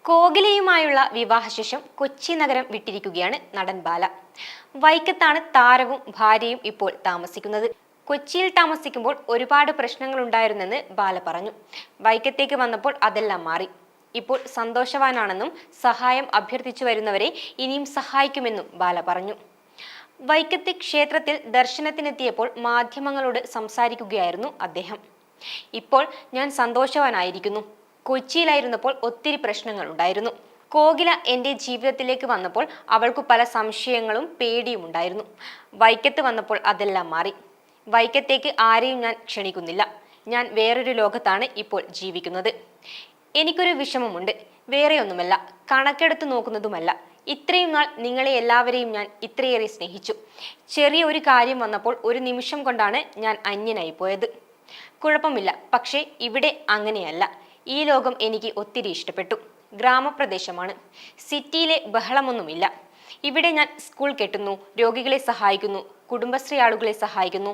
കോകിലയുമായുള്ള വിവാഹശേഷം കൊച്ചി നഗരം വിട്ടിരിക്കുകയാണ് നടൻ ബാല. വൈക്കത്താണ് താരവും ഭാര്യയും ഇപ്പോൾ താമസിക്കുന്നത്. കൊച്ചിയിൽ താമസിക്കുമ്പോൾ ഒരുപാട് പ്രശ്നങ്ങൾ ഉണ്ടായിരുന്നെന്ന് ബാല പറഞ്ഞു. വൈക്കത്തേക്ക് വന്നപ്പോൾ അതെല്ലാം മാറി. ഇപ്പോൾ സന്തോഷവാനാണെന്നും സഹായം അഭ്യർത്ഥിച്ചു വരുന്നവരെ ഇനിയും സഹായിക്കുമെന്നും ബാല പറഞ്ഞു. വൈക്കത്തെ ക്ഷേത്രത്തിൽ ദർശനത്തിനെത്തിയപ്പോൾ മാധ്യമങ്ങളോട് സംസാരിക്കുകയായിരുന്നു അദ്ദേഹം. ഇപ്പോൾ ഞാൻ സന്തോഷവാനായിരിക്കുന്നു. കൊച്ചിയിലായിരുന്നപ്പോൾ ഒത്തിരി പ്രശ്നങ്ങൾ ഉണ്ടായിരുന്നു. കോകില എൻ്റെ ജീവിതത്തിലേക്ക് വന്നപ്പോൾ അവൾക്ക് പല സംശയങ്ങളും പേടിയും ഉണ്ടായിരുന്നു. വൈക്കത്ത് വന്നപ്പോൾ അതെല്ലാം മാറി. വൈക്കത്തേക്ക് ആരെയും ഞാൻ ക്ഷണിക്കുന്നില്ല. ഞാൻ വേറൊരു ലോകത്താണ് ഇപ്പോൾ ജീവിക്കുന്നത്. എനിക്കൊരു വിഷമമുണ്ട്, വേറെയൊന്നുമല്ല, കണക്കെടുത്ത് നോക്കുന്നതുമല്ല. ഇത്രയും നാൾ നിങ്ങളെ എല്ലാവരെയും ഞാൻ ഇത്രയേറെ സ്നേഹിച്ചു. ചെറിയ ഒരു കാര്യം വന്നപ്പോൾ ഒരു നിമിഷം കൊണ്ടാണ് ഞാൻ അന്യനായി പോയത്. കുഴപ്പമില്ല, പക്ഷേ ഇവിടെ അങ്ങനെയല്ല. ഈ ലോകം എനിക്ക് ഒത്തിരി ഇഷ്ടപ്പെട്ടു. ഗ്രാമപ്രദേശമാണ്, സിറ്റിയിലെ ബഹളമൊന്നുമില്ല. ഇവിടെ ഞാൻ സ്കൂൾ കെട്ടുന്നു, രോഗികളെ സഹായിക്കുന്നു, കുടുംബശ്രീ ആളുകളെ സഹായിക്കുന്നു.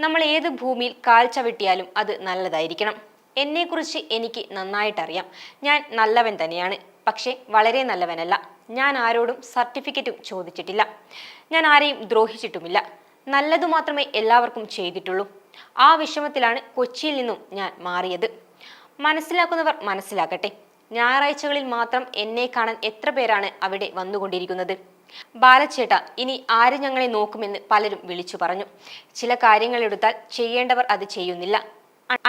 നമ്മൾ ഏത് ഭൂമിയിൽ കാൽ ചവിട്ടിയാലും അത് നല്ലതായിരിക്കണം. എന്നെക്കുറിച്ച് എനിക്ക് നന്നായിട്ടറിയാം. ഞാൻ നല്ലവൻ തന്നെയാണ്, പക്ഷേ വളരെ നല്ലവനല്ല. ഞാൻ ആരോടും സർട്ടിഫിക്കറ്റും ചോദിച്ചിട്ടില്ല. ഞാൻ ആരെയും ദ്രോഹിച്ചിട്ടുമില്ല. നല്ലതു മാത്രമേ എല്ലാവർക്കും ചെയ്തിട്ടുള്ളൂ. ആ വിഷമത്തിലാണ് കൊച്ചിയിൽ നിന്നും ഞാൻ മാറിയത്. മനസ്സിലാക്കുന്നവർ മനസ്സിലാക്കട്ടെ. ഞായറാഴ്ചകളിൽ മാത്രം എന്നെ കാണാൻ എത്ര പേരാണ് അവിടെ വന്നുകൊണ്ടിരിക്കുന്നത്. ബാലച്ചേട്ട, ഇനി ആര് ഞങ്ങളെ നോക്കുമെന്ന് പലരും വിളിച്ചു പറഞ്ഞു. ചില കാര്യങ്ങൾ എടുത്താൽ ചെയ്യേണ്ടവർ അത് ചെയ്യുന്നില്ല.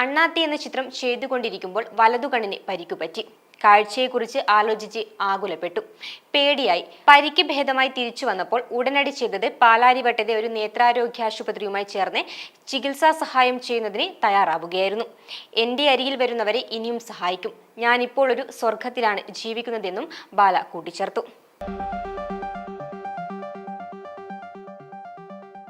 അണ്ണാത്തി എന്ന ചിത്രം ചെയ്തുകൊണ്ടിരിക്കുമ്പോൾ വലതുകണ്ണിന് പരിക്കുപറ്റി. കാഴ്ചയെക്കുറിച്ച് ആലോചിച്ച് ആകുലപ്പെട്ടു, പേടിയായി. പരിക്ക് ഭേദമായി തിരിച്ചു വന്നപ്പോൾ ഉടനടി ചെയ്തത് പാലാരിവട്ടത്തെ ഒരു നേത്രാരോഗ്യ ആശുപത്രിയുമായി ചേർന്ന് ചികിത്സാ സഹായം ചെയ്യുന്നതിന് തയ്യാറാവുകയായിരുന്നു. എൻ്റെ അരികിൽ വരുന്നവരെ ഇനിയും സഹായിക്കും. ഞാനിപ്പോൾ ഒരു സ്വർഗത്തിലാണ് ജീവിക്കുന്നതെന്നും ബാല കൂട്ടിച്ചേർത്തു.